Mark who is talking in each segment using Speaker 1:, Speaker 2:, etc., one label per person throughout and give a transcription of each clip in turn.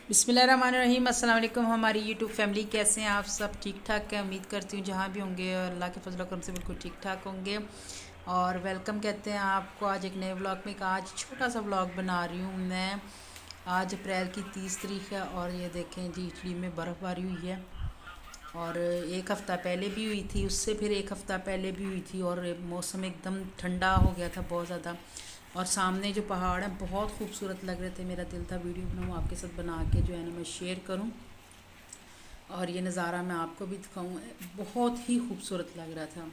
Speaker 1: बिस्मिल्लाहिर्रहमानिर्रहीम। अस्सलाम वालेकुम। हमारी यूट्यूब फैमिली कैसे हैं आप सब? ठीक ठाक है, उम्मीद करती हूँ जहाँ भी होंगे अल्लाह के फजल करम से बिल्कुल ठीक ठाक होंगे। और वेलकम कहते हैं आपको आज एक नए व्लॉग में। आज छोटा सा व्लॉग बना रही हूँ मैं। आज अप्रैल की 30 तारीख है और ये देखें जी इटली में बर्फ़बारी हुई है। और एक हफ़्ता पहले भी हुई थी, उससे फिर एक हफ़्ता पहले भी हुई थी और मौसम एकदम ठंडा हो गया था बहुत ज़्यादा। और सामने जो पहाड़ हैं बहुत खूबसूरत लग रहे थे। मेरा दिल था वीडियो बनाऊँ आपके साथ, बना के जो है ना मैं शेयर करूँ और ये नज़ारा मैं आपको भी दिखाऊँ। बहुत ही खूबसूरत लग रहा था।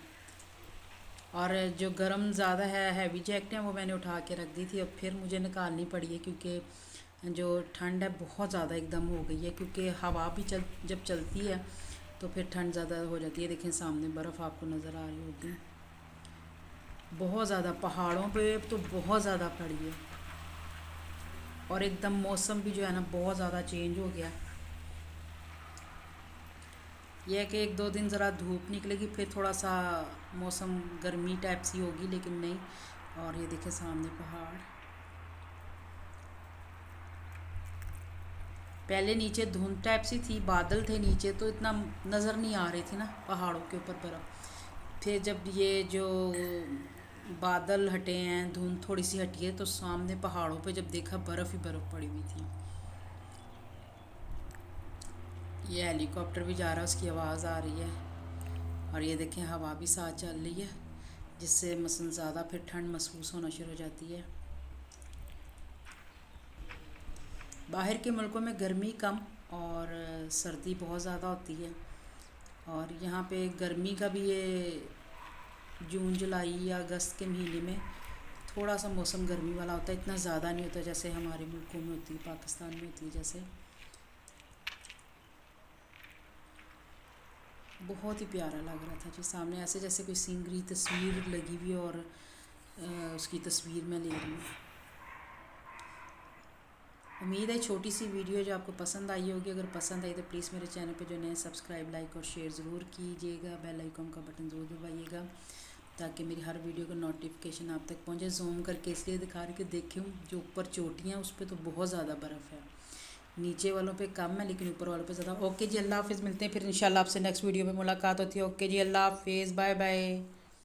Speaker 1: और जो गर्म ज़्यादा है हैवी जैकेट है वो मैंने उठा के रख दी थी, अब फिर मुझे निकालनी पड़ी है क्योंकि जो ठंड है बहुत ज़्यादा एकदम हो गई है। क्योंकि हवा भी जब चलती है तो फिर ठंड ज़्यादा हो जाती है। देखें सामने बर्फ़ आपको नज़र आ रही होगी, बहुत ज़्यादा पहाड़ों पे तो बहुत ज़्यादा पड़ी है। और एकदम मौसम भी जो है ना बहुत ज़्यादा चेंज हो गया। यह है कि एक दो दिन ज़रा धूप निकलेगी फिर थोड़ा सा मौसम गर्मी टाइप सी होगी, लेकिन नहीं। और ये देखें सामने पहाड़, पहले नीचे धुंध टाइप सी थी, बादल थे नीचे तो इतना नज़र नहीं आ रही थी ना पहाड़ों के ऊपर बर्फ़। फिर जब ये जो बादल हटे हैं, धुंध थोड़ी सी हटी है, तो सामने पहाड़ों पे जब देखा बर्फ़ ही बर्फ़ पड़ी हुई थी। ये हेलीकॉप्टर भी जा रहा है, उसकी आवाज़ आ रही है। और ये देखें हवा भी साथ चल रही है, जिससे मसलन ज़्यादा फिर ठंड महसूस होना शुरू हो जाती है। बाहर के मुल्कों में गर्मी कम और सर्दी बहुत ज़्यादा होती है। और यहाँ पे गर्मी का भी ये जून जुलाई या अगस्त के महीने में थोड़ा सा मौसम गर्मी वाला होता है, इतना ज़्यादा नहीं होता जैसे हमारे मुल्कों में होती है, पाकिस्तान में होती है जैसे। बहुत ही प्यारा लग रहा था जी, सामने ऐसे जैसे कोई सीनरी तस्वीर लगी हुई है और उसकी तस्वीर मैं ले रही हूँ। उम्मीद है छोटी सी वीडियो जो आपको पसंद आई होगी। अगर पसंद आई तो प्लीज़ मेरे चैनल पे जो नए सब्सक्राइब लाइक और शेयर ज़रूर कीजिएगा। बेल आइकन का बटन ज़रूर दबाइएगा ताकि मेरी हर वीडियो का नोटिफिकेशन आप तक पहुंचे। जूम करके इसलिए दिखा रही कि देखें जो ऊपर चोटियाँ उस पर तो बहुत ज़्यादा बर्फ़ है, नीचे वालों पे कम है लेकिन ऊपर वालों पे ज़्यादा। ओके जी, अल्लाह हाफ़िज़। मिलते हैं फिर इंशाल्लाह आपसे नेक्स्ट वीडियो में मुलाकात होती है। ओके जी, अल्लाह हाफ़िज़, बाय बाय।